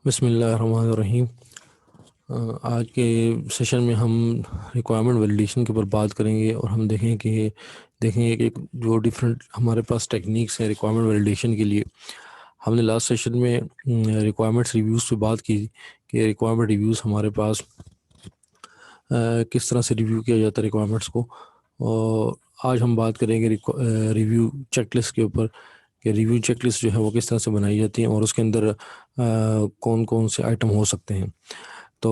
बिस्मिल्लाहिर्रहमानिर्रहीम। आज के सेशन में हम रिक्वायरमेंट वैलिडेशन के ऊपर बात करेंगे और हम देखेंगे कि जो डिफरेंट हमारे पास टेक्निक्स हैं रिक्वायरमेंट वैलिडेशन के लिए। हमने लास्ट सेशन में रिक्वायरमेंट्स रिव्यूज़ पे बात की कि रिक्वायरमेंट रिव्यूज़ हमारे पास किस तरह से रिव्यू किया जाता है रिक्वायरमेंट्स को। और आज हम बात करेंगे रिव्यू चेकलिस्ट के ऊपर कि रिव्यू चेकलिस्ट जो है वो किस तरह से बनाई जाती है और उसके अंदर कौन कौन से आइटम हो सकते हैं। तो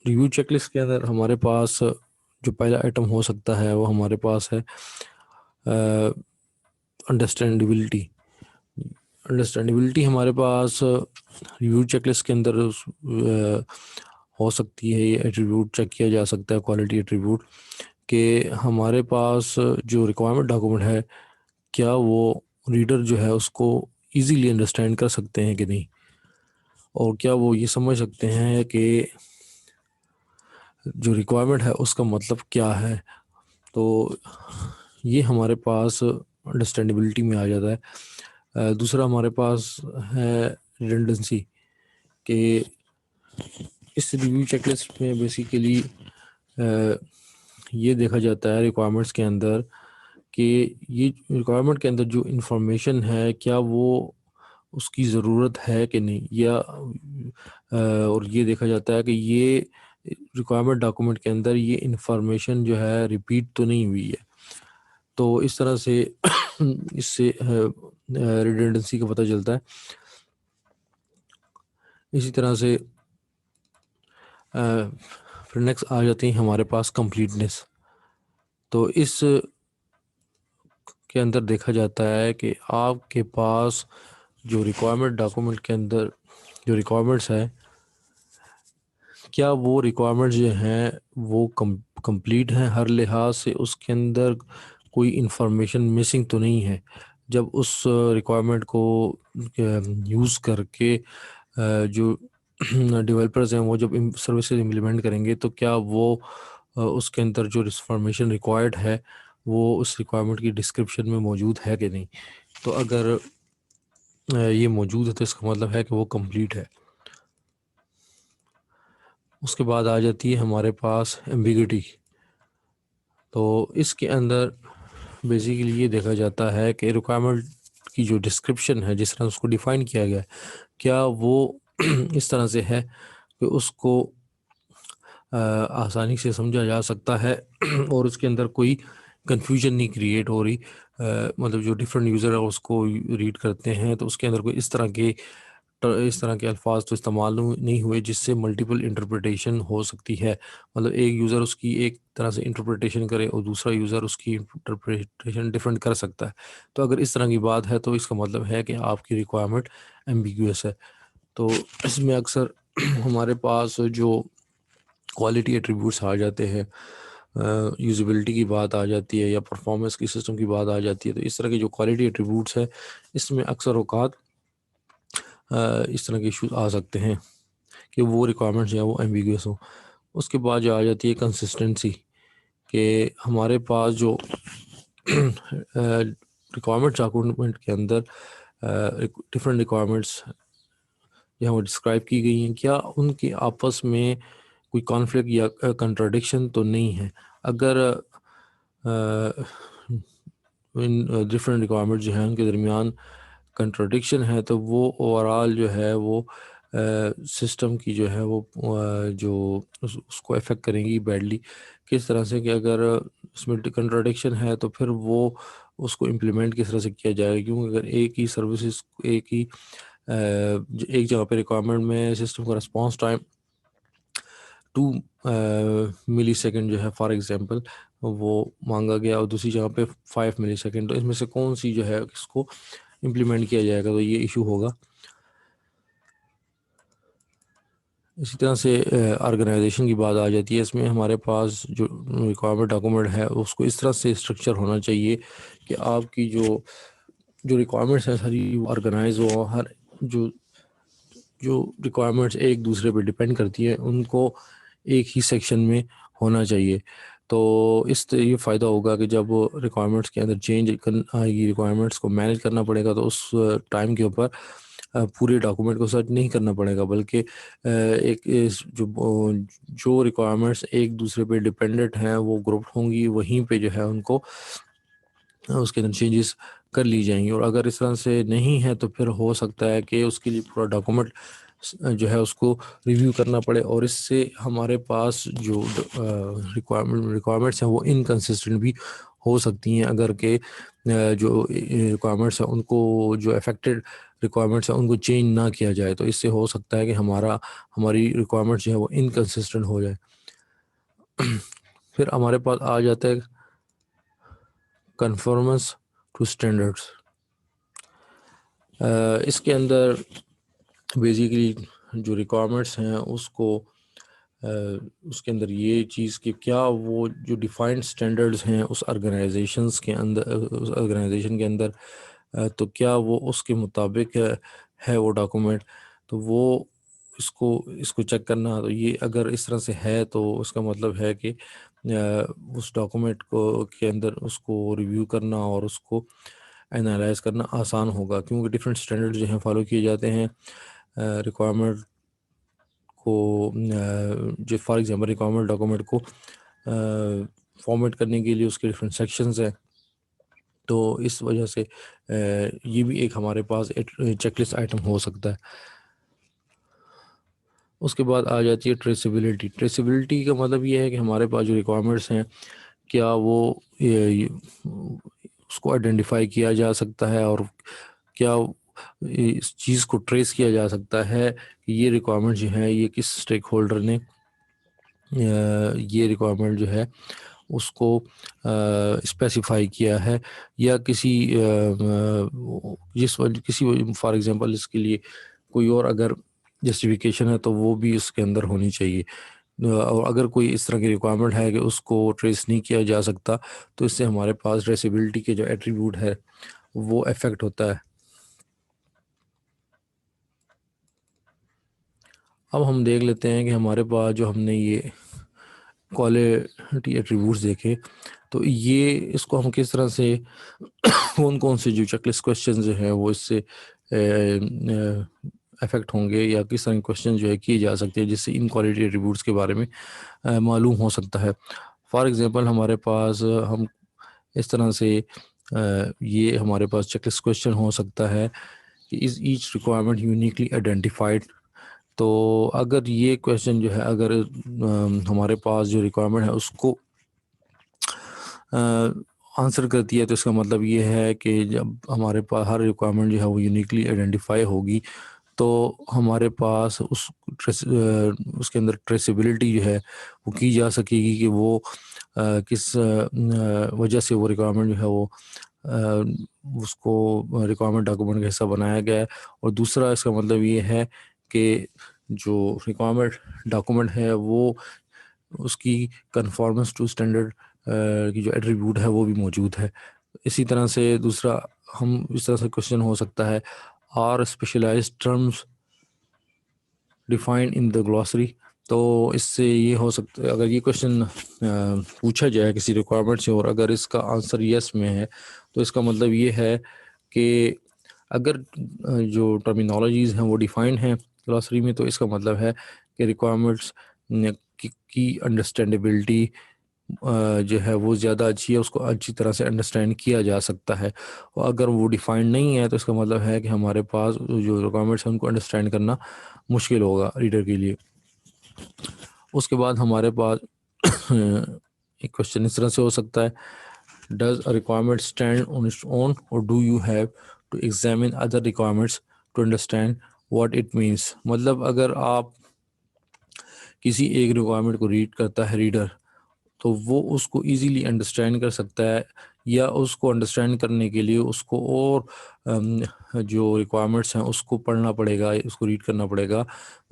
रिव्यू चेकलिस्ट के अंदर हमारे पास जो पहला आइटम हो सकता है वो हमारे पास है अंडरस्टैंडेबिलिटी। अंडरस्टैंडेबिलिटी हमारे पास रिव्यू चेकलिस्ट के अंदर हो सकती है। ये एट्रीब्यूट चेक किया जा सकता है, क्वालिटी एट्रीब्यूट, कि हमारे पास जो रिक्वायरमेंट डॉक्यूमेंट है क्या वो रीडर जो है उसको इजीली अंडरस्टैंड कर सकते हैं कि नहीं, और क्या वो ये समझ सकते हैं कि जो रिक्वायरमेंट है उसका मतलब क्या है। तो ये हमारे पास अंडरस्टैंडेबिलिटी में आ जाता है। दूसरा हमारे पास है रिडंडेंसी, कि इस रिव्यू चेकलिस्ट में बेसिकली ये देखा जाता है रिक्वायरमेंट्स के अंदर कि ये रिक्वायरमेंट के अंदर जो इंफॉर्मेशन है क्या वो उसकी ज़रूरत है कि नहीं, या और ये देखा जाता है कि ये रिक्वायरमेंट डॉक्यूमेंट के अंदर ये इंफॉर्मेशन जो है रिपीट तो नहीं हुई है। तो इस तरह से इससे रिडंडेंसी का पता चलता है। इसी तरह से फिर नेक्स्ट आ जाती है हमारे पास कंप्लीटनेस। तो इस के अंदर देखा जाता है कि आपके पास जो रिक्वायरमेंट डॉक्यूमेंट के अंदर जो रिक्वायरमेंट्स है क्या वो रिक्वायरमेंट्स जो हैं वो कंप्लीट हैं हर लिहाज से, उसके अंदर कोई इंफॉर्मेशन मिसिंग तो नहीं है। जब उस रिक्वायरमेंट को यूज़ करके जो डेवलपर्स हैं वो जब सर्विसेज इम्प्लीमेंट करेंगे तो क्या वो उसके अंदर जो इंफॉर्मेशन रिक्वायर्ड है वो उस रिक्वायरमेंट की डिस्क्रिप्शन में मौजूद है कि नहीं। तो अगर ये मौजूद है तो इसका मतलब है कि वो कंप्लीट है। उसके बाद आ जाती है हमारे पास एम्बिगिटी। तो इसके अंदर बेसिकली ये देखा जाता है कि रिक्वायरमेंट की जो डिस्क्रिप्शन है जिस तरह उसको डिफ़ाइन किया गया है क्या वो इस तरह से है कि उसको आसानी से समझा जा सकता है और उसके अंदर कोई कंफ्यूजन नहीं क्रिएट हो रही। मतलब जो डिफरेंट यूज़र है उसको रीड करते हैं तो उसके अंदर कोई इस तरह के अल्फाज तो इस्तेमाल नहीं हुए जिससे मल्टीपल इंटरप्रिटेशन हो सकती है। मतलब एक यूज़र उसकी एक तरह से इंटरप्रिटेशन करे और दूसरा यूज़र उसकी इंटरप्रिटेशन डिफरेंट कर सकता है। तो अगर इस तरह की बात है तो इसका मतलब है कि आपकी रिक्वायरमेंट एम्बिगुअस है। तो इसमें अक्सर हमारे पास जो क्वालिटी एट्रीब्यूट्स आ जाते हैं, यूज़बिलिटी की बात आ जाती है या परफॉर्मेंस की सिस्टम की बात आ जाती है, तो इस तरह के जो क्वालिटी एट्रीब्यूट्स है इसमें अक्सर औकात इस तरह के इशूज़ आ सकते हैं कि वो रिक्वायरमेंट्स जो है वो एम्बिगुअस हो। उसके बाद जो आ जाती है कंसिस्टेंसी, कि हमारे पास जो रिक्वायरमेंट डॉक्यूमेंट के अंदर डिफरेंट रिक्वायरमेंट्स यहाँ वो डिस्क्राइब की गई हैं क्या उनके आपस में कोई कॉन्फ्लिक्ट या कंट्राडिक्शन तो नहीं है। अगर इन डिफरेंट रिक्वायरमेंट जो हैं उनके दरमियान कंट्राडिक्शन है तो वो ओवरऑल जो है वो सिस्टम की जो है वो जो उसको अफेक्ट करेंगी बैडली। किस तरह से कि अगर उसमें कंट्राडिक्शन है तो फिर वो उसको इम्प्लीमेंट किस तरह से किया जाएगा, क्योंकि अगर एक ही सर्विसेज एक ही एक जगह पे रिक्वायरमेंट में सिस्टम का रिस्पॉन्स टाइम 2 मिली सेकेंड जो है फॉर एग्जांपल वो मांगा गया और दूसरी जगह पे 5 मिली सेकेंड, तो इसमें से कौन सी जो है इसको इम्प्लीमेंट किया जाएगा, तो ये इशू होगा। इसी तरह से ऑर्गेनाइजेशन की बात आ जाती है। इसमें हमारे पास जो रिक्वायरमेंट डॉक्यूमेंट है उसको इस तरह से स्ट्रक्चर होना चाहिए कि आपकी जो जो रिक्वायरमेंट्स हैं सारी ऑर्गेनाइज हो। हर जो जो रिक्वायरमेंट्स एक दूसरे पे डिपेंड करती है उनको एक ही सेक्शन में होना चाहिए। तो ये फ़ायदा होगा कि जब रिक्वायरमेंट्स के अंदर चेंज आएगी, रिक्वायरमेंट्स को मैनेज करना पड़ेगा, तो उस टाइम के ऊपर पूरे डॉक्यूमेंट को सर्च नहीं करना पड़ेगा, बल्कि एक जो रिक्वायरमेंट्स एक दूसरे पे डिपेंडेंट हैं वो ग्रुप होंगी, वहीं पे जो है उनको उसके अंदर चेंजेस कर ली जाएंगी। और अगर इस तरह से नहीं है तो फिर हो सकता है कि उसके लिए पूरा डॉक्यूमेंट जो है उसको रिव्यू करना पड़े, और इससे हमारे पास जो रिक्वायरमेंट्स हैं वो इनकंसिस्टेंट भी हो सकती हैं। अगर के जो रिक्वायरमेंट्स हैं उनको, जो अफेक्टेड रिक्वायरमेंट्स हैं उनको चेंज ना किया जाए, तो इससे हो सकता है कि हमारी रिक्वायरमेंट्स जो है वो इनकंसिस्टेंट हो जाए। फिर हमारे पास आ जाता है कन्फर्मेंस टू स्टैंडर्ड्स। इसके अंदर बेसिकली जो रिक्वायरमेंट्स हैं उसके अंदर ये चीज़ कि क्या वो जो डिफाइंड स्टैंडर्ड्स हैं उस ऑर्गेनाइजेशन के अंदर, तो क्या वो उसके मुताबिक है वो डॉक्यूमेंट। तो वो इसको इसको चेक करना, तो ये अगर इस तरह से है तो उसका मतलब है कि उस डॉक्यूमेंट को के अंदर उसको रिव्यू करना और उसको एनालाइज करना आसान होगा, क्योंकि डिफरेंट स्टैंडर्ड जो हैं फॉलो किए जाते हैं रिक्वायरमेंट को। जो फॉर एग्जांपल रिक्वायरमेंट डॉक्यूमेंट को फॉर्मेट करने के लिए उसके डिफरेंट सेक्शंस हैं, तो इस वजह से ये भी एक हमारे पास एक चेकलिस्ट आइटम हो सकता है। उसके बाद आ जाती है ट्रेसिबिलिटी। ट्रेसिबिलिटी का मतलब ये है कि हमारे पास जो रिक्वायरमेंट्स हैं क्या वो उसको आइडेंटिफाई किया जा सकता है, और क्या इस चीज़ को ट्रेस किया जा सकता है कि ये रिक्वायरमेंट जो है ये किस स्टेक होल्डर ने ये रिक्वायरमेंट जो है उसको स्पेसिफाई किया है, या किसी फॉर एग्जांपल इसके लिए कोई और अगर जस्टिफिकेशन है तो वो भी इसके अंदर होनी चाहिए। और अगर कोई इस तरह की रिक्वायरमेंट है कि उसको ट्रेस नहीं किया जा सकता, तो इससे हमारे पास ट्रेसेबिलिटी के जो एट्रीब्यूट है वो अफेक्ट होता है। अब हम देख लेते हैं कि हमारे पास जो हमने ये क्वालिटी एट्रीब्यूट्स देखे, तो ये इसको हम किस तरह से कौन कौन से जो चेकलिस्ट क्वेश्चन जो हैं वो इससे अफेक्ट होंगे, या किस तरह के क्वेश्चन जो है किए जा सकते हैं जिससे इन क्वालिटी एट्रीब्यूट्स के बारे में मालूम हो सकता है। फॉर एग्जांपल हमारे पास हम इस तरह से ये हमारे पास चेकलिस्ट क्वेश्चन हो सकता है कि is each requirement uniquely identified. तो अगर ये क्वेश्चन जो है, अगर हमारे पास जो रिक्वायरमेंट है उसको आंसर करती है, तो इसका मतलब ये है कि जब हमारे पास हर रिक्वायरमेंट जो है वो यूनिकली आइडेंटिफाई होगी, तो हमारे पास उसके अंदर ट्रेसिबिलिटी जो है वो की जा सकेगी कि वो किस वजह से वो रिक्वायरमेंट जो है वो उसको रिक्वायरमेंट डॉक्यूमेंट का हिस्सा बनाया गया है। और दूसरा इसका मतलब ये है कि जो रिक्वायरमेंट डॉक्यूमेंट है वो उसकी कन्फॉर्मेंस टू स्टैंडर्ड की जो एट्रीब्यूट है वो भी मौजूद है। इसी तरह से दूसरा हम इस तरह से क्वेश्चन हो सकता है, are specialized terms defined in the glossary. तो इससे ये हो सकता है, अगर ये क्वेश्चन पूछा जाए किसी रिक्वायरमेंट से और अगर इसका आंसर यस में है, तो इसका मतलब ये है कि अगर जो टर्मिनोलॉजीज़ हैं वो डिफाइंड हैं ग्लॉसरी में, तो इसका मतलब है कि रिक्वायरमेंट्स की अंडरस्टैंडेबिलिटी जो है वो ज़्यादा अच्छी है, उसको अच्छी तरह से अंडरस्टैंड किया जा सकता है। और अगर वो डिफाइंड नहीं है तो इसका मतलब है कि हमारे पास जो रिक्वायरमेंट्स हैं उनको अंडरस्टैंड करना मुश्किल होगा रीडर के लिए। उसके बाद हमारे पास एक क्वेश्चन इस तरह से हो सकता है, does a requirement stand on its own और do you have to examine other requirements to understand what it means. मतलब अगर आप किसी एक रिक्वायरमेंट को रीड करता है रीडर, तो वो उसको इजीली अंडरस्टैंड कर सकता है, या उसको अंडरस्टैंड करने के लिए उसको और जो रिक्वायरमेंट्स हैं उसको पढ़ना पड़ेगा, उसको रीड करना पड़ेगा।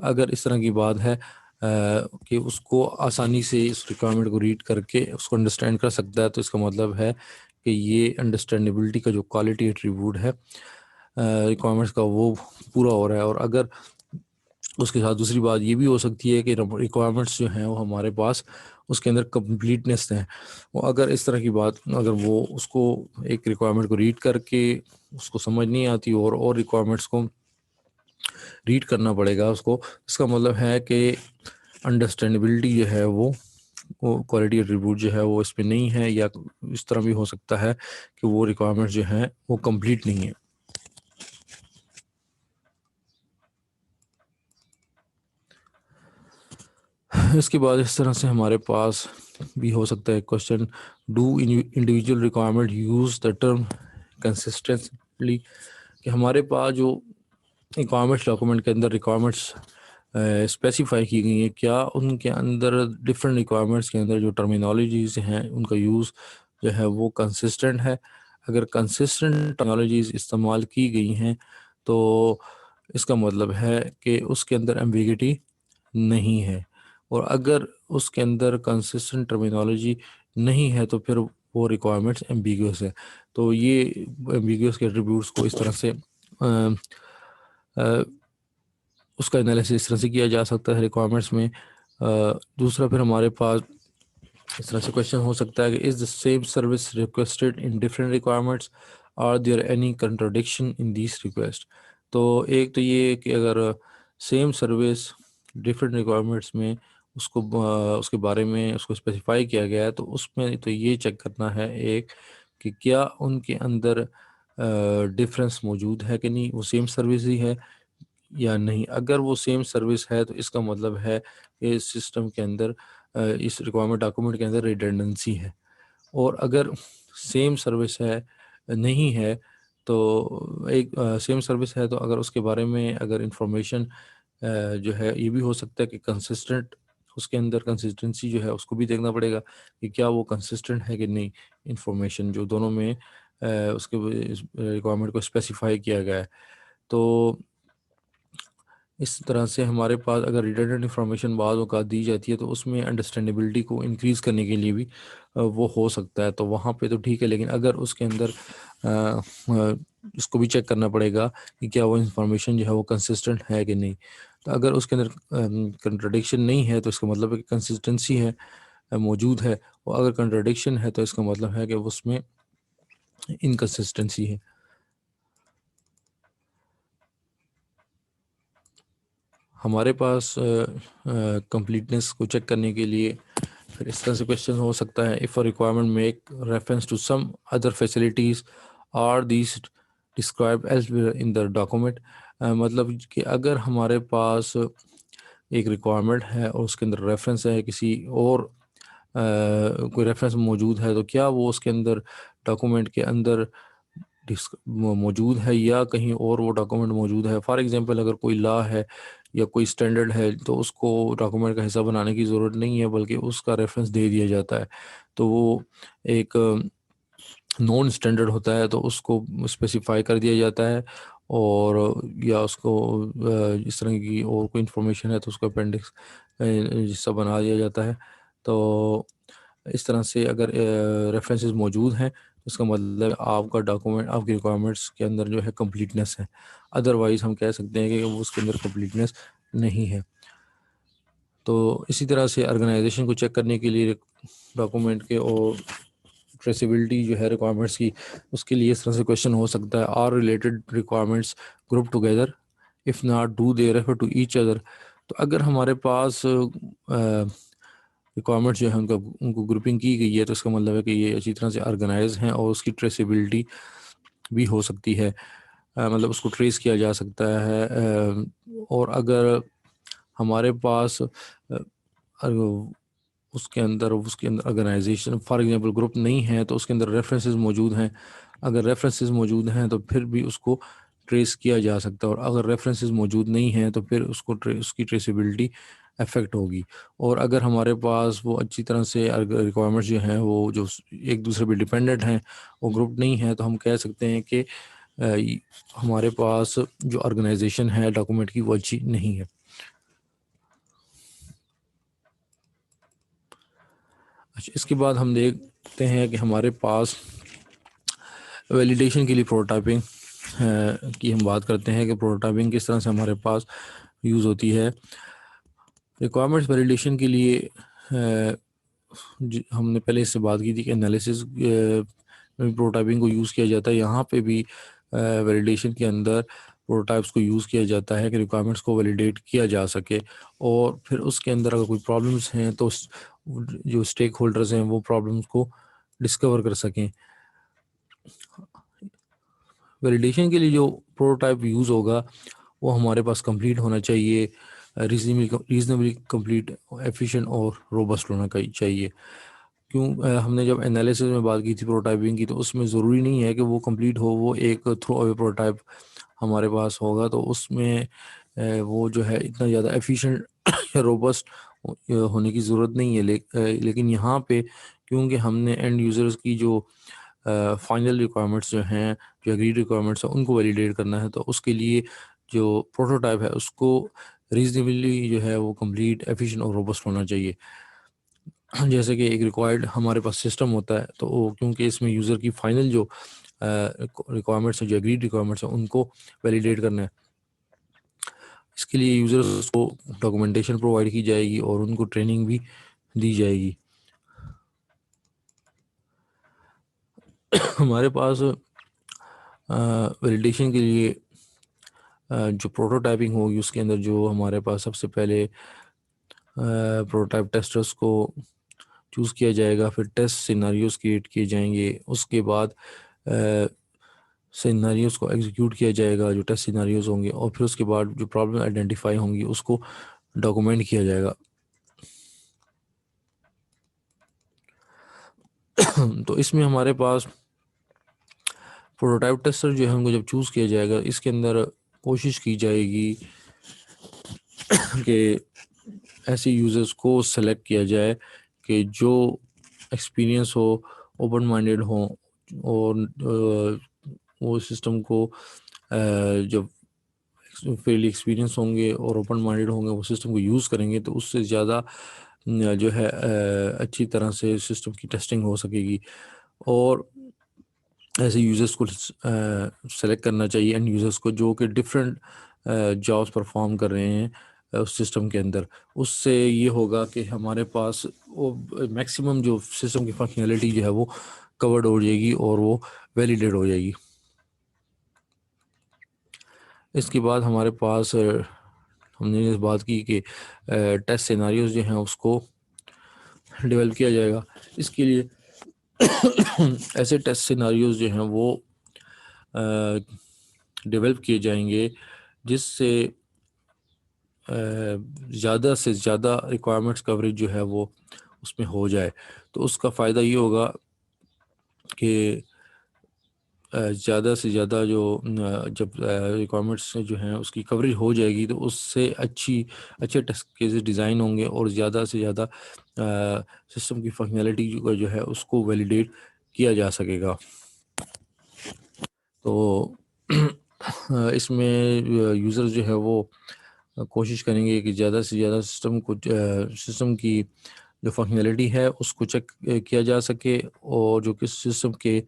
अगर इस तरह की बात है कि उसको आसानी से इस रिक्वायरमेंट को रीड करके उसको अंडरस्टैंड कर सकता है, तो इसका मतलब है कि ये अंडरस्टैंडेबिलिटी का जो क्वालिटी एट्रीब्यूट है रिक्वायरमेंट्स का वो पूरा हो रहा है। और अगर उसके साथ दूसरी बात ये भी हो सकती है कि रिक्वायरमेंट्स जो हैं वो हमारे पास उसके अंदर कंप्लीटनेस है। वो अगर इस तरह की बात, अगर वो उसको एक रिक्वायरमेंट को रीड करके उसको समझ नहीं आती और रिक्वायरमेंट्स को रीड करना पड़ेगा उसको। इसका मतलब है कि अंडरस्टैंडेबिलिटी जो है वो क्वालिटी एट्रीब्यूट जो है वो इसमें नहीं है, या इस तरह भी हो सकता है कि वो रिक्वायरमेंट जो है वो कंप्लीट नहीं है। इसके बाद इस तरह से हमारे पास भी हो सकता है question, do individual requirement use the term consistently, कि हमारे पास जो रिक्वायरमेंट्स डॉक्यूमेंट के अंदर रिक्वायरमेंट्स स्पेसिफाई की गई हैं, क्या उनके अंदर डिफरेंट रिक्वायरमेंट्स के अंदर जो टर्मिनोलॉजीज हैं उनका यूज़ जो है वो कंसिस्टेंट है। अगर कंसिस्टेंट टर्मिनोलॉजीज इस्तेमाल की गई हैं तो इसका मतलब है कि उसके अंदर एम्बिगिटी नहीं है, और अगर उसके अंदर कंसिस्टेंट टर्मिनोलॉजी नहीं है तो फिर वो रिक्वायरमेंट्स एम्बिगुअस है। तो ये एम्बिगुअस के एट्रीब्यूट्स को इस तरह से अ, उसका एनालिसिस इस तरह से किया जा सकता है रिक्वायरमेंट्स में। दूसरा फिर हमारे पास इस तरह से क्वेश्चन हो सकता है कि is the same service requested in different requirements, are there any contradiction in this request. तो एक तो ये कि अगर सेम सर्विस डिफरेंट रिक्वायरमेंट्स में उसको उसके बारे में उसको स्पेसिफाई किया गया है, तो उसमें तो ये चेक करना है एक कि क्या उनके अंदर डिफरेंस मौजूद है कि नहीं, वो सेम सर्विस ही है या नहीं। अगर वो सेम सर्विस है तो इसका मतलब है कि इस सिस्टम के अंदर इस रिक्वायरमेंट डॉक्यूमेंट के अंदर रिडंडेंसी है। और अगर सेम सर्विस है नहीं है तो एक सेम सर्विस है तो अगर उसके बारे में अगर इंफॉर्मेशन जो है ये भी हो सकता है कि कंसिस्टेंट, उसके अंदर कंसिस्टेंसी जो है उसको भी देखना पड़ेगा कि क्या वो कंसिस्टेंट है कि नहीं, इंफॉर्मेशन जो दोनों में उसके रिक्वायरमेंट को स्पेसिफाई किया गया है। तो इस तरह से हमारे पास अगर रिडंडेंट इंफॉर्मेशन बाद औक़ात दी जाती है तो उसमें अंडरस्टैंडेबिलिटी को इंक्रीज़ करने के लिए भी वो हो सकता है, तो वहाँ पे तो ठीक है। लेकिन अगर उसके अंदर इसको भी चेक करना पड़ेगा कि क्या वो इंफॉर्मेशन जो है वो कंसिस्टेंट है कि नहीं। तो अगर उसके अंदर कंट्रडिक्शन नहीं है तो इसका मतलब है कि कंसिस्टेंसी है, मौजूद है। और अगर कंट्रडिक्शन है तो इसका मतलब है कि उसमें इनकंसिस्टेंसी है। हमारे पास कंप्लीटनेस को चेक करने के लिए फिर इस तरह से क्वेश्चन हो सकता है, if a requirement make reference to some other facilities are these describe elsewhere in the document. मतलब कि अगर हमारे पास एक रिक्वायरमेंट है और उसके अंदर रेफरेंस है किसी और कोई रेफरेंस मौजूद है, तो क्या वो उसके अंदर डॉक्यूमेंट के अंदर मौजूद है या कहीं और वो डॉक्यूमेंट मौजूद है। फॉर एग्जांपल अगर कोई लॉ है या कोई स्टैंडर्ड है तो उसको डॉक्यूमेंट का हिस्सा बनाने की ज़रूरत नहीं है, बल्कि उसका रेफरेंस दे दिया जाता है। तो वो एक नॉन स्टैंडर्ड होता है तो उसको स्पेसिफाई कर दिया जाता है, और या उसको इस तरह की और कोई इंफॉर्मेशन है तो उसको अपेंडिक्स हिस्सा बना दिया जाता है। तो इस तरह से अगर रेफरेंसेस मौजूद हैं तो इसका मतलब आपका डॉक्यूमेंट आपकी रिक्वायरमेंट्स के अंदर जो है कंप्लीटनेस है। अदरवाइज़ हम कह सकते हैं कि वो उसके अंदर कंप्लीटनेस नहीं है। तो इसी तरह से ऑर्गेनाइजेशन को चेक करने के लिए डॉक्यूमेंट के और ट्रेसेबिलिटी जो है रिक्वायरमेंट्स की, उसके लिए इस तरह से क्वेश्चन हो सकता है, are related requirements group together, if not do they refer to each other. तो अगर हमारे पास रिक्वायरमेंट्स जो है उनका उनको ग्रुपिंग की गई है तो इसका मतलब है कि ये अच्छी तरह से ऑर्गेनाइज हैं और उसकी ट्रेसेबिलिटी भी हो सकती है। मतलब उसको ट्रेस किया जा सकता है। और अगर हमारे पास उसके अंदर ऑर्गेनाइजेशन फॉर एग्जांपल ग्रुप नहीं है तो उसके अंदर रेफरेंसेस मौजूद हैं। अगर रेफरेंसेस मौजूद हैं तो फिर भी उसको ट्रेस किया जा सकता है, और अगर रेफरेंसेस मौजूद नहीं हैं तो फिर उसकी ट्रेसेबिलिटी अफेक्ट होगी। और अगर हमारे पास वो अच्छी तरह से रिक्वायरमेंट्स जो हैं वो जो एक दूसरे पे डिपेंडेंट हैं, वो ग्रुप नहीं है, तो हम कह सकते हैं कि हमारे पास जो ऑर्गेनाइजेशन है डॉक्यूमेंट की वो अच्छी नहीं है। अच्छा, इसके बाद हम देखते हैं कि हमारे पास वैलिडेशन के लिए प्रोटोटाइपिंग की हम बात करते हैं कि प्रोटोटाइपिंग किस तरह से हमारे पास यूज़ होती है। रिक्वायरमेंट्स वैलिडेशन के लिए हमने पहले इससे बात की थी कि एनालिसिस में प्रोटोटाइपिंग को यूज़ किया जाता है। यहाँ पे भी वैलिडेशन के अंदर प्रोटोटाइप्स को यूज़ किया जाता है कि रिक्वायरमेंट्स को वैलिडेट किया जा सके, और फिर उसके अंदर अगर कोई प्रॉब्लम्स हैं तो जो स्टेक होल्डर्स हैं वो प्रॉब्लम्स को डिस्कवर कर सकें। वैलिडेशन के लिए जो प्रोटोटाइप यूज़ होगा वो हमारे पास कंप्लीट होना चाहिए, रीजनेबली कंप्लीट, एफिशिएंट और रोबस्ट होना चाहिए। हमने जब एनालिसिस में बात की थी प्रोटोटाइपिंग की, तो उसमें ज़रूरी नहीं है कि वो कंप्लीट हो, वो एक थ्रो अवे प्रोटोटाइप हमारे पास होगा तो उसमें वो जो है इतना ज़्यादा एफिशिएंट या रोबस्ट होने की ज़रूरत नहीं है। लेकिन यहाँ पे क्योंकि हमने एंड यूज़र्स की जो फाइनल रिक्वायरमेंट्स जो हैं, जो एग्रीड रिक्वायरमेंट्स हैं, उनको वैलिडेट करना है, तो उसके लिए जो प्रोटोटाइप है उसको रीजनेबली जो है वो कंप्लीट, एफिशिएंट और रोबस्ट होना चाहिए। जैसे कि एक रिक्वायर्ड हमारे पास सिस्टम होता है, तो वो क्योंकि इसमें यूज़र की फाइनल जो रिक्वायरमेंट्स हैं, जो एग्रीड रिक्वायरमेंट्स हैं, उनको वैलिडेट करना है। इसके लिए यूज़र्स को डॉक्यूमेंटेशन प्रोवाइड की जाएगी और उनको ट्रेनिंग भी दी जाएगी। हमारे पास वैलिडेशन के लिए जो प्रोटोटाइपिंग होगी उसके अंदर जो हमारे पास सबसे पहले प्रोटोटाइप टेस्टर्स को चूज़ किया जाएगा, फिर टेस्ट सिनारियोज क्रिएट किए जाएंगे, उसके बाद सिनारियोज को एग्जीक्यूट किया जाएगा, जो टेस्ट सिनारियोज होंगे, और फिर उसके बाद जो प्रॉब्लम आइडेंटिफाई होंगी उसको डॉक्यूमेंट किया जाएगा। तो इसमें हमारे पास प्रोटोटाइप टेस्टर जो है उनको जब चूज़ किया जाएगा, इसके अंदर कोशिश की जाएगी कि ऐसे यूज़र्स को सेलेक्ट किया जाए कि जो एक्सपीरियंस हो, ओपन माइंडेड हो, और वो सिस्टम को जब फेली एक्सपीरियंस होंगे और ओपन माइंडेड होंगे, वो सिस्टम को यूज़ करेंगे, तो उससे ज़्यादा जो है अच्छी तरह से सिस्टम की टेस्टिंग हो सकेगी। और ऐसे यूज़र्स को सेलेक्ट करना चाहिए, एंड यूज़र्स को जो कि डिफरेंट जॉब्स परफॉर्म कर रहे हैं उस सिस्टम के अंदर। उससे ये होगा कि हमारे पास वो मैक्सिमम जो सिस्टम की फंक्शनैलिटी जो है वो कवर्ड हो जाएगी और वो वैलिडेट हो जाएगी। इसके बाद हमारे पास हमने इस बात की कि टेस्ट सिनारियोज जो हैं उसको डेवलप किया जाएगा। इसके लिए ऐसे टेस्ट सिनारियोज जो हैं वो डेवलप किए जाएंगे जिससे ज़्यादा से ज़्यादा रिक्वायरमेंट्स कवरेज जो है वो उसमें हो जाए। तो उसका फ़ायदा ये होगा कि ज़्यादा से ज़्यादा जो जब रिक्वायरमेंट्स जो हैं उसकी कवरेज हो जाएगी, तो उससे अच्छे टेस्ट केसेस डिज़ाइन होंगे और ज़्यादा से ज़्यादा सिस्टम की फंक्शनैलिटी जो है उसको वैलिडेट किया जा सकेगा। तो इसमें यूज़र जो है वो कोशिश करेंगे कि ज़्यादा से ज़्यादा सिस्टम की जो फंक्शनैलिटी है उसको चेक किया जा सके, और जो कि सिस्टम के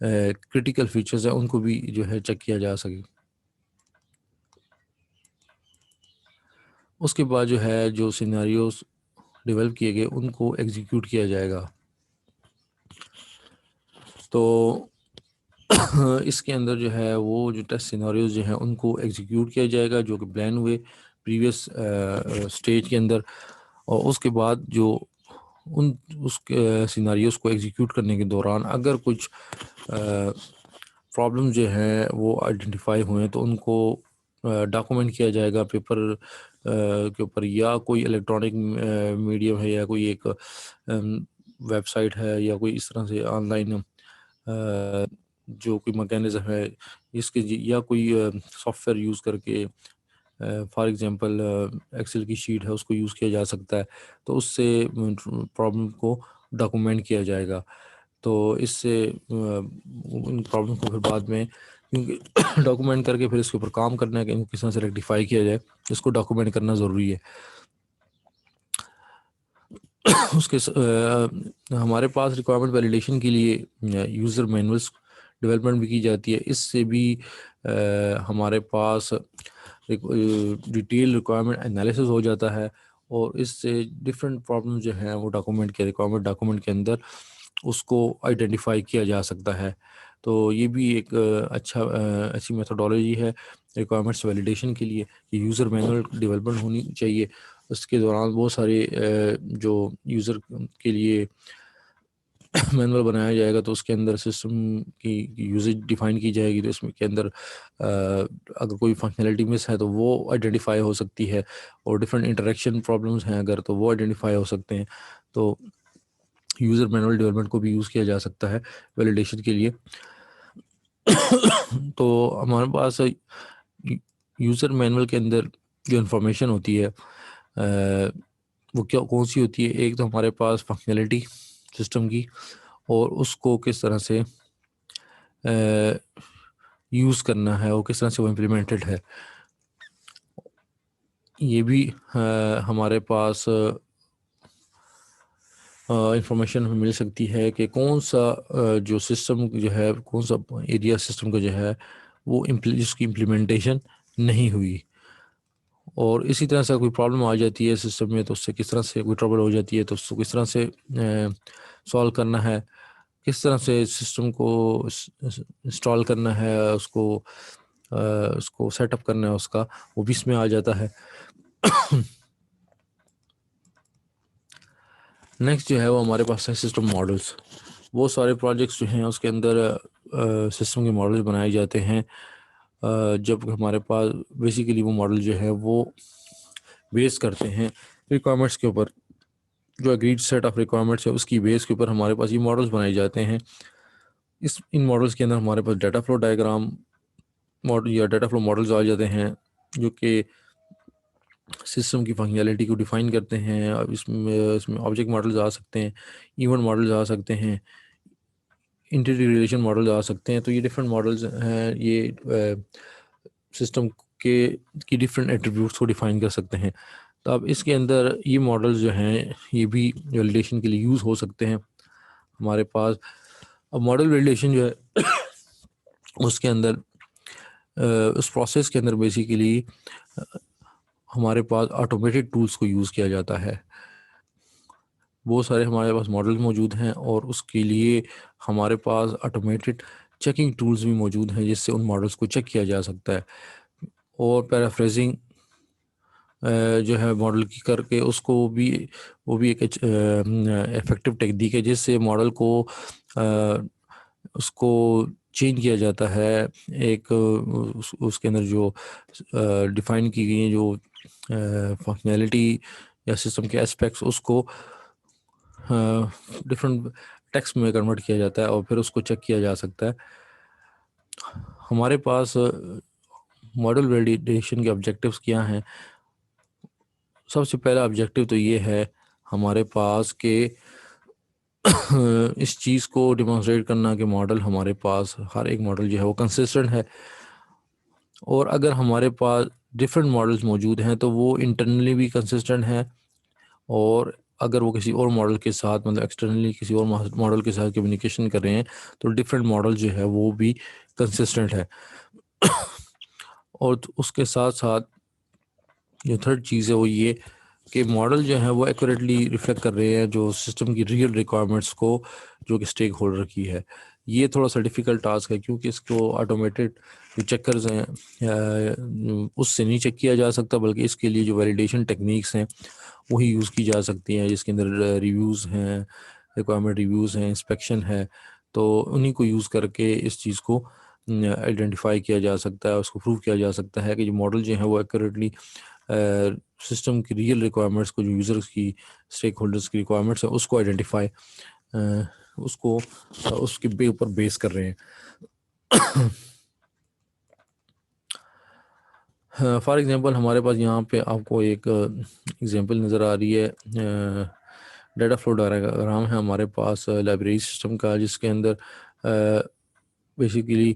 क्रिटिकल फीचर्स हैं उनको भी जो है चेक किया जा सके। उसके बाद जो है जो सिनेरियोस डेवलप किए गए उनको एग्जीक्यूट किया जाएगा। तो इसके अंदर जो है वो जो टेस्ट सिनेरियोस जो हैं उनको एग्जीक्यूट किया जाएगा जो कि प्लान हुए प्रीवियस स्टेज के अंदर, और उसके बाद जो उन उसके सिनेरियोस को एग्जीक्यूट करने के दौरान अगर कुछ प्रॉब्लम जो है वो आइडेंटिफाई हुए तो उनको डॉक्यूमेंट किया जाएगा पेपर के ऊपर, या कोई इलेक्ट्रॉनिक मीडियम है, या कोई एक वेबसाइट है, या कोई इस तरह से ऑनलाइन जो कोई मैकेनिज़्म है इसके, या कोई सॉफ्टवेयर यूज़ करके, फॉर एग्जांपल एक्सेल की शीट है उसको यूज़ किया जा सकता है। तो उससे प्रॉब्लम को डॉक्यूमेंट किया जाएगा। तो इससे उन प्रॉब्लम को फिर बाद में, क्योंकि डॉक्यूमेंट करके फिर इसके ऊपर काम करना है कि इनको किस तरह से रेक्टिफाई किया जाए, इसको डॉक्यूमेंट करना ज़रूरी है। हमारे पास रिक्वायरमेंट वैलिडेशन के लिए यूज़र मैनुअल्स डेवलपमेंट भी की जाती है। इससे भी हमारे पास डिटेल रिक्वायरमेंट एनालिसिस हो जाता है, और इससे डिफरेंट प्रॉब्लम जो हैं वो रिक्वायरमेंट डॉक्यूमेंट के अंदर उसको आइडेंटिफाई किया जा सकता है। तो ये भी एक अच्छी मेथोडोलॉजी है रिक्वायरमेंट्स वैलिडेशन के लिए यूज़र मैनुअल डेवलपमेंट होनी चाहिए। उसके दौरान बहुत सारे जो यूज़र के लिए मैनुअल बनाया जाएगा तो उसके अंदर सिस्टम की यूजेज डिफाइन की जाएगी, तो इसमें के अंदर अगर कोई फंक्शनैलिटी मिस है तो वो आइडेंटिफाई हो सकती है, और डिफरेंट इंटरेक्शन प्रॉब्लम्स हैं अगर तो वो आइडेंटिफाई हो सकते हैं। तो यूज़र मैनुअल डेवलपमेंट को भी यूज़ किया जा सकता है वैलिडेशन के लिए। तो हमारे पास यूज़र मैनुअल के अंदर जो इंफॉर्मेशन होती है वो क्या कौन सी होती है? एक तो हमारे पास फंक्शनैलिटी सिस्टम की, और उसको किस तरह से यूज़ करना है और किस तरह से वो इम्प्लीमेंटेड है, ये भी हमारे पास इंफॉर्मेशन हमें मिल सकती है कि कौन सा जो सिस्टम जो है, कौन सा एरिया सिस्टम का जो है वो जिसकी इम्प्लीमेंटेशन नहीं हुई। और इसी तरह से कोई प्रॉब्लम आ जाती है सिस्टम में तो उससे किस तरह से कोई ट्रबल हो जाती है तो उसको किस तरह से सॉल्व करना है, किस तरह से सिस्टम को इंस्टॉल करना है, उसको सेटअप करना है उसका, वो भी इसमें आ जाता है। नेक्स्ट जो है वो हमारे पास है सिस्टम मॉडल्स। वो सारे प्रोजेक्ट्स जो हैं उसके अंदर सिस्टम के मॉडल्स बनाए जाते हैं। जब हमारे पास बेसिकली वो मॉडल जो है वो बेस करते हैं रिक्वायरमेंट्स के ऊपर, जो एग्रीड सेट ऑफ रिक्वायरमेंट्स है उसकी बेस के ऊपर हमारे पास ये मॉडल्स बनाए जाते हैं। इन मॉडल्स के अंदर हमारे पास डाटा फ्लो डायग्राम मॉडल या डाटा फ्लो मॉडल्स आ जाते हैं, जो कि सिस्टम की फंक्शनैलिटी को डिफाइन करते हैं। अब इसमें ऑब्जेक्ट मॉडल्स आ सकते हैं, इवेंट मॉडल्स आ सकते हैं, इंटीग्रेटेड रिलेशन मॉडल्स आ सकते हैं। तो ये डिफरेंट मॉडल्स हैं, ये सिस्टम के की डिफरेंट एट्रीब्यूट्स को डिफाइन कर सकते हैं। तो अब इसके अंदर ये मॉडल्स जो हैं ये भी वैलिडेशन के लिए यूज़ हो सकते हैं हमारे पास। अब मॉडल वैलिडेशन जो है उसके अंदर उस प्रोसेस के अंदर बेसिकली हमारे पास ऑटोमेटेड टूल्स को यूज़ किया जाता है। बहुत सारे हमारे पास मॉडल मौजूद हैं और उसके लिए हमारे पास ऑटोमेटेड चेकिंग टूल्स भी मौजूद हैं जिससे उन मॉडल्स को चेक किया जा सकता है। और पैराफ्रेजिंग जो है मॉडल की करके उसको भी, वो भी एक इफ़ेक्टिव टेक्निक है जिससे मॉडल को उसको चेंज किया जाता है। एक उसके अंदर जो डिफ़ाइन की गई जो फंक्शनैलिटी या सिस्टम के एस्पेक्ट्स उसको डिफरेंट टेक्स्ट में कन्वर्ट किया जाता है और फिर उसको चेक किया जा सकता है। हमारे पास मॉडल वैलिडेशन के ऑब्जेक्टिव्स क्या हैं? सबसे पहला ऑब्जेक्टिव तो ये है हमारे पास कि इस चीज़ को डिमॉन्स्ट्रेट करना कि मॉडल हमारे पास हर एक मॉडल जो है वो कंसिस्टेंट है। और अगर हमारे पास डिफरेंट मॉडल्स मौजूद हैं तो वो इंटरनली भी कंसिस्टेंट है, और अगर वो किसी और मॉडल के साथ मतलब एक्सटर्नली किसी और मॉडल के साथ कम्युनिकेशन कर रहे हैं तो डिफरेंट मॉडल जो है वो भी कंसिस्टेंट है। और उसके साथ साथ जो थर्ड चीज़ है वो ये कि मॉडल जो है वो एक्यूरेटली रिफ्लेक्ट कर रहे हैं जो सिस्टम की रियल रिक्वायरमेंट्स को, जो कि स्टेक होल्डर की है। ये थोड़ा सा डिफ़िकल्ट टास्क है क्योंकि इसको ऑटोमेटेड जो चेकर्स हैं उससे नहीं चेक किया जा सकता, बल्कि इसके लिए जो वैलिडेशन टेक्निक्स हैं वही यूज़ की जा सकती हैं, जिसके अंदर रिव्यूज़ हैं, रिक्वायरमेंट रिव्यूज़ हैं, इंस्पेक्शन है। तो उन्हीं को यूज़ करके इस चीज़ को आइडेंटिफाई किया जा सकता है, उसको प्रूव किया जा सकता है कि जो मॉडल जो है वो एक्यूरेटली सिस्टम की रियल रिक्वायरमेंट्स को, जो यूज़र्स की, स्टेक होल्डर्स की रिक्वायरमेंट्स है उसको आइडेंटिफाई उसको उसके ऊपर बेस कर रहे हैं। फॉर एग्जांपल हमारे पास यहाँ पे आपको एक एग्जांपल नज़र आ रही है, डाटा फ्लो डायग्राम है हमारे पास लाइब्रेरी सिस्टम का, जिसके अंदर बेसिकली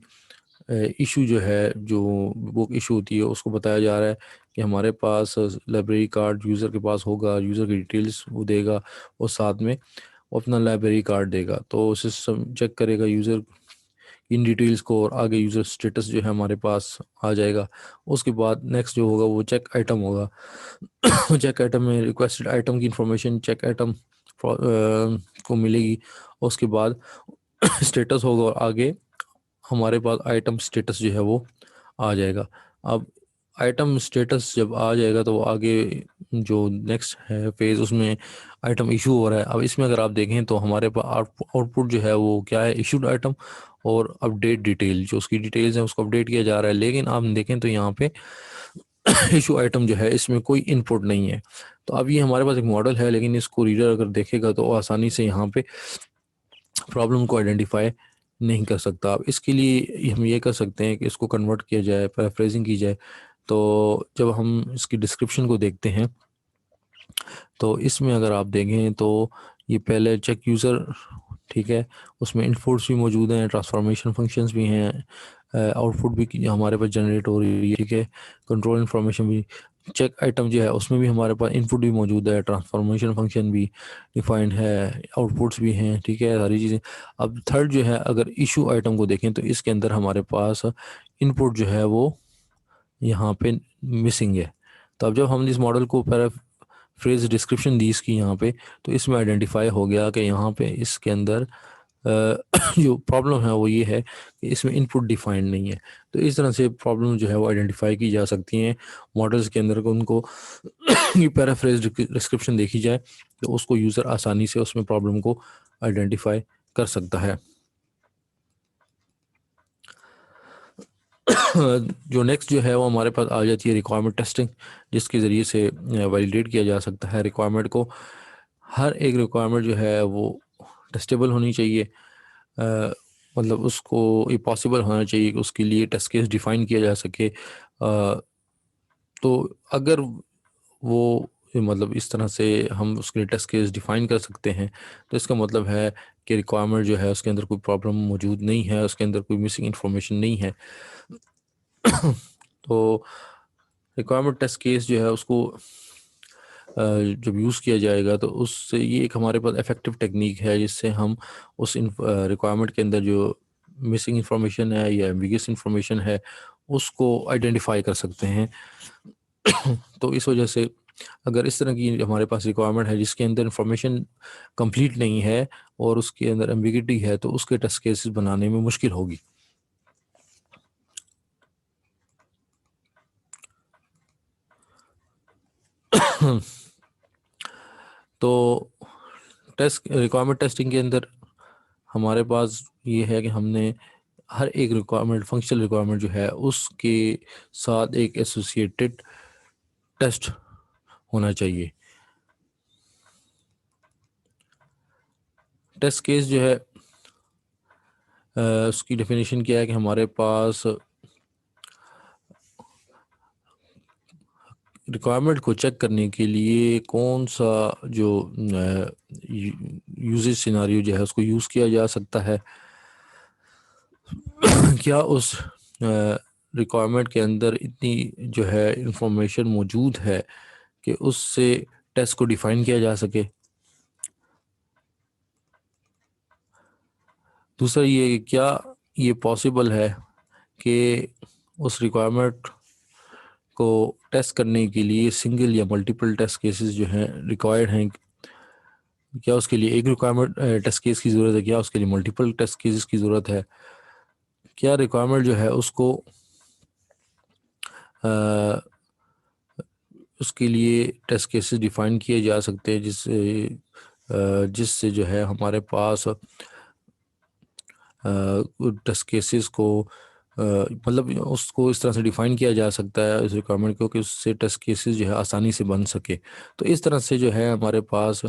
इशू जो है, जो बुक इशू होती है उसको बताया जा रहा है कि हमारे पास लाइब्रेरी कार्ड यूज़र के पास होगा, यूज़र की डिटेल्स वो देगा और साथ में वो अपना लाइब्रेरी कार्ड देगा। तो सिस्टम चेक करेगा यूज़र इन डिटेल्स को और आगे यूज़र स्टेटस जो है हमारे पास आ जाएगा। उसके बाद नेक्स्ट जो होगा वो चेक आइटम होगा। चेक आइटम में रिक्वेस्टेड आइटम की इंफॉर्मेशन चेक आइटम को मिलेगी। उसके बाद स्टेटस होगा और आगे हमारे पास आइटम स्टेटस जो है वो आ जाएगा। अब आइटम स्टेटस जब आ जाएगा तो वो आगे जो नेक्स्ट है फेज़ उसमें आइटम इशू हो रहा है। अब इसमें अगर आप देखें तो हमारे पास आउटपुट जो है वो क्या है, इशूड आइटम और अपडेट डिटेल, जो उसकी डिटेल्स हैं उसको अपडेट किया जा रहा है। लेकिन आप देखें तो यहाँ पे इशू आइटम जो है इसमें कोई इनपुट नहीं है। तो अब ये हमारे पास एक मॉडल है, लेकिन इसको रीडर अगर देखेगा तो आसानी से यहाँ पे प्रॉब्लम को आइडेंटिफाई नहीं कर सकता। अब इसके लिए हम ये कर सकते हैं कि इसको कन्वर्ट किया जाए, पैराफ्रेजिंग की जाए। तो जब हम इसकी डिस्क्रिप्शन को देखते हैं तो इसमें अगर आप देखें तो ये पहले चेक यूज़र, ठीक है, उसमें इनपुट्स भी मौजूद हैं, ट्रांसफॉर्मेशन फंक्शंस भी हैं, आउटपुट भी हमारे पास जनरेट हो रही है, ठीक है, कंट्रोल इन्फॉर्मेशन भी। चेक आइटम जो है उसमें भी हमारे पास इनपुट भी मौजूद है, ट्रांसफॉर्मेशन फंक्शन भी डिफाइंड है, आउटपुट्स भी हैं, ठीक है, सारी चीज़ें। अब थर्ड जो है, अगर इशू आइटम को देखें तो इसके अंदर हमारे पास इनपुट जो है वो यहाँ पे मिसिंग है। तो अब जब हमने इस मॉडल को फ्रेज डिस्क्रिप्शन दी इसकी यहाँ पे, तो इसमें आइडेंटिफाई हो गया कि यहाँ पे इसके अंदर जो प्रॉब्लम है वो ये है कि इसमें इनपुट डिफाइंड नहीं है। तो इस तरह से प्रॉब्लम जो है वो आइडेंटिफाई की जा सकती हैं मॉडल्स के अंदर को उनको ये पैराफ्रेज डिस्क्रिप्शन देखी जाए तो उसको यूज़र आसानी से उसमें प्रॉब्लम को आइडेंटिफाई कर सकता है। जो नेक्स्ट जो है वो हमारे पास आ जाती है रिक्वायरमेंट टेस्टिंग, जिसके ज़रिए से वैलिडेट किया जा सकता है रिक्वायरमेंट को। हर एक रिक्वायरमेंट जो है वो टेस्टेबल होनी चाहिए। मतलब उसको ये पॉसिबल होना चाहिए कि उसके लिए टेस्ट केस डिफ़ाइन किया जा सके। तो अगर वो मतलब इस तरह से हम उसके लिए टेस्ट केस डिफ़ाइन कर सकते हैं तो इसका मतलब है कि रिक्वायरमेंट जो है उसके अंदर कोई प्रॉब्लम मौजूद नहीं है, उसके अंदर कोई मिसिंग इन्फॉर्मेशन नहीं है। तो रिक्वायरमेंट टेस्ट केस जो है उसको जब यूज़ किया जाएगा तो उससे ये एक हमारे पास इफ़ेक्टिव टेक्निक है जिससे हम उस रिक्वायरमेंट के अंदर जो मिसिंग इन्फॉर्मेशन है या एम्बिगियस इन्फॉर्मेशन है उसको आइडेंटिफाई कर सकते हैं। तो इस वजह से अगर इस तरह की हमारे पास रिक्वायरमेंट है जिसके अंदर इन्फॉर्मेशन कंप्लीट नहीं है और उसके अंदर एम्बिगिटी है तो उसके टेस्ट केसेस बनाने में मुश्किल होगी। तो टेस्ट रिक्वायरमेंट टेस्टिंग के अंदर हमारे पास ये है कि हमने हर एक रिक्वायरमेंट, फंक्शनल रिक्वायरमेंट जो है उसके साथ एक एसोसिएटेड टेस्ट होना चाहिए। टेस्ट केस जो है उसकी डेफिनेशन क्या है कि हमारे पास रिक्वायरमेंट को चेक करने के लिए कौन सा जो यूजेज सिनारियो जो है उसको यूज़ किया जा सकता है। क्या उस रिक्वायरमेंट के अंदर इतनी जो है इंफॉर्मेशन मौजूद है कि उससे टेस्ट को डिफ़ाइन किया जा सके। दूसरा ये कि क्या ये पॉसिबल है कि उस रिक्वायरमेंट को टेस्ट करने के लिए सिंगल या मल्टीपल टेस्ट केसेस जो हैं रिक्वायर्ड हैं। क्या उसके लिए एक रिक्वायरमेंट टेस्ट केस की ज़रूरत है, क्या उसके लिए मल्टीपल टेस्ट केसेस की ज़रूरत है। क्या रिक्वायरमेंट जो है उसको अ, उसके लिए टेस्ट केसेस डिफ़ाइन किए जा सकते हैं जिससे जो है हमारे पास टेस्ट केसेस को मतलब उसको इस तरह से डिफ़ाइन किया जा सकता है इस रिक्वायरमेंट को कि उससे टेस्ट केसेस जो है आसानी से बन सके। तो इस तरह से जो है हमारे पास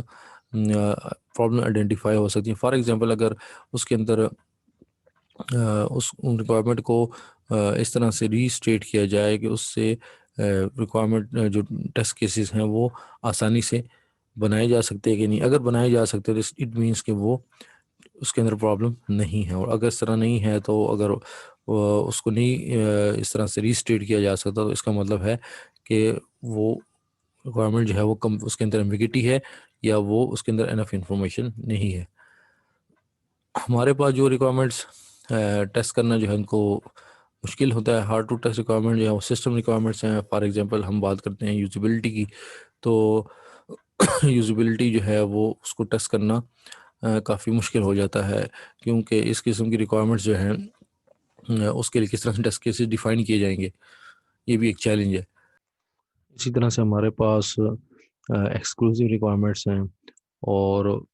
प्रॉब्लम आइडेंटिफाई हो सकती है। फॉर एग्जांपल अगर उसके अंदर उस रिक्वायरमेंट को इस तरह से रीस्टेट किया जाए कि उससे रिक्वायरमेंट जो टेस्ट केसेस हैं वो आसानी से बनाए जा सकते हैं कि नहीं। अगर बनाए जा सकते हैं तो इट मीन्स कि वो उसके अंदर प्रॉब्लम नहीं है। और अगर इस तरह नहीं है तो अगर उसको नहीं इस तरह से रीस्टेट किया जा सकता तो इसका मतलब है कि वो रिक्वायरमेंट जो है वो कम, उसके अंदर एम्बिगिटी है या वो उसके अंदर इनफ इंफॉर्मेशन नहीं है। हमारे पास जो रिक्वायरमेंट्स टेस्ट करना जो है उनको मुश्किल होता है, हार्ड टू टेस्ट रिक्वायरमेंट जो है वो सिस्टम रिक्वायरमेंट्स हैं। फॉर एग्जांपल हम बात करते हैं यूजिबिलिटी की, तो यूजिबिलिटी जो है वो उसको टेस्ट करना काफ़ी मुश्किल हो जाता है, क्योंकि इस किस्म की रिक्वायरमेंट्स जो हैं उसके लिए किस तरह से टेस्ट केसेस डिफ़ाइन किए जाएंगे। ये भी एक चैलेंज है। इसी तरह से हमारे पास एक्सक्लूसिव रिक्वायरमेंट्स हैं, और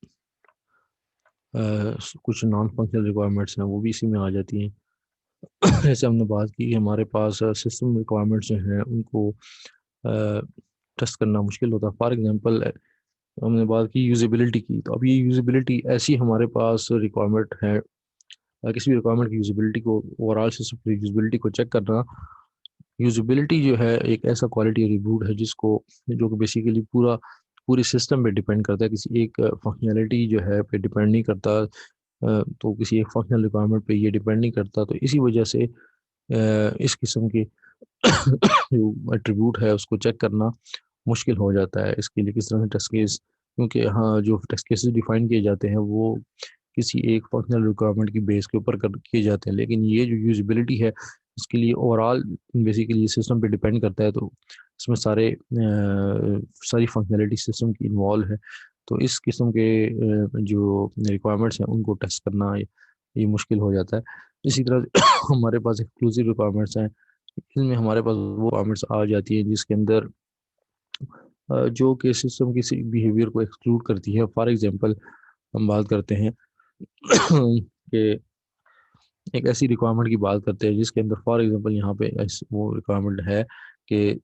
कुछ नॉन फंक्शनल रिक्वायरमेंट्स हैं, वो भी इसी में आ जाती हैं। जैसे हमने बात की, हमारे पास सिस्टम रिक्वायरमेंट्स जो हैं उनको टेस्ट करना मुश्किल होता है। फॉर एग्जांपल, हमने बात की यूजिबिलिटी की, तो अब ये यूजिबिलिटी ऐसी हमारे पास रिक्वायरमेंट है, किसी भी रिक्वायरमेंट की यूजिबिलिटी को, ओवरऑल सिस्टम की यूजिबिलिटी को चेक करना। यूजिबिलिटी जो है एक ऐसा क्वालिटी एट्रीब्यूट है जिसको, जो कि बेसिकली पूरे सिस्टम पे डिपेंड करता है, किसी एक फंक्शनैलिटी जो है पे डिपेंड नहीं करता। तो किसी एक फंक्शनल रिक्वायरमेंट पे ये डिपेंड नहीं करता, तो इसी वजह से इस किस्म के जो एट्रीब्यूट है उसको चेक करना मुश्किल हो जाता है। इसके लिए किस तरह से टेस्ट केस, क्योंकि हाँ, जो टेस्ट केसेस डिफाइन किए जाते हैं वो किसी एक फंक्शनल रिक्वायरमेंट की बेस के ऊपर किए जाते हैं, लेकिन ये जो यूजिबिलिटी है इसके लिए ओवरऑल बेसिकली सिस्टम पे डिपेंड करता है। तो इसमें सारी फंक्शनैलिटी सिस्टम की इन्वॉल्व है। तो इस किस्म के जो रिक्वायरमेंट्स हैं उनको टेस्ट करना ये मुश्किल हो जाता है। इसी तरह से हमारे पास एक्सक्लूसिव रिक्वायरमेंट्स हैं। इनमें हमारे पास वो रिक्वायरमेंट्स आ जाती हैं जिसके अंदर जो कि सिस्टम किसी बिहेवियर को एक्सक्लूड करती है। फॉर एग्जांपल, हम बात करते हैं कि एक ऐसी रिक्वायरमेंट की बात करते हैं जिसके अंदर, फॉर एग्जांपल, यहाँ पे वो रिक्वायरमेंट है कि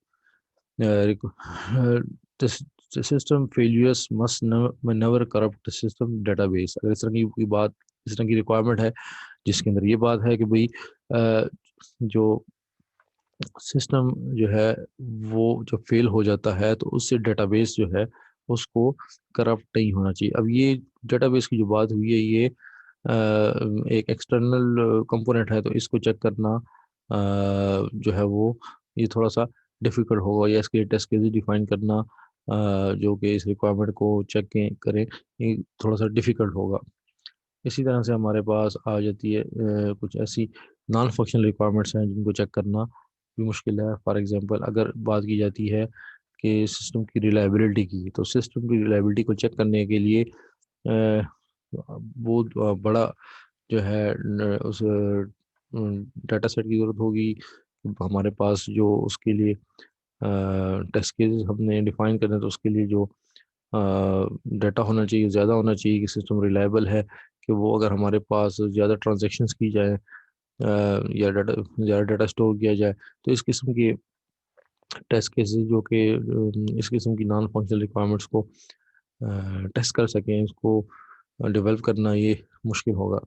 system failures must never corrupt system database. अगर इस तरह की रिक्वायरमेंट है जिसके अंदर ये बात है कि भाई जो सिस्टम जो है वो जब फेल हो जाता है तो उससे डेटाबेस जो है उसको करप्ट नहीं होना चाहिए। अब ये डेटाबेस की जो बात हुई है, ये एक एक्सटर्नल कंपोनेंट है, तो इसको चेक करना जो है वो ये थोड़ा सा डिफिकल्ट होगा, या इसके टेस्ट केसेस डिफाइन करना जो कि इस रिक्वायरमेंट को चेक करें, ये थोड़ा सा डिफिकल्ट होगा। इसी तरह से हमारे पास आ जाती है कुछ ऐसी नॉन फंक्शनल रिक्वायरमेंट्स हैं जिनको चेक करना भी मुश्किल है। फॉर एग्जांपल, अगर बात की जाती है कि सिस्टम की रिलायबिलिटी की, तो सिस्टम की रिलायबिलिटी को चेक करने के लिए बहुत बड़ा जो है उस डाटा सेट की ज़रूरत होगी। हमारे पास जो उसके लिए टेस्ट केसेस हमने डिफाइन करना है, तो उसके लिए जो डाटा होना चाहिए, ज़्यादा होना चाहिए कि सिस्टम रिलायबल है, कि वो अगर हमारे पास ज़्यादा ट्रांजैक्शंस की जाए या ज़्यादा डाटा स्टोर किया जाए, तो इस किस्म की टेस्ट केसेस जो कि इस किस्म की नॉन फंक्शनल रिक्वायरमेंट्स को टेस्ट कर सकें, इसको डेवलप करना ये मुश्किल होगा।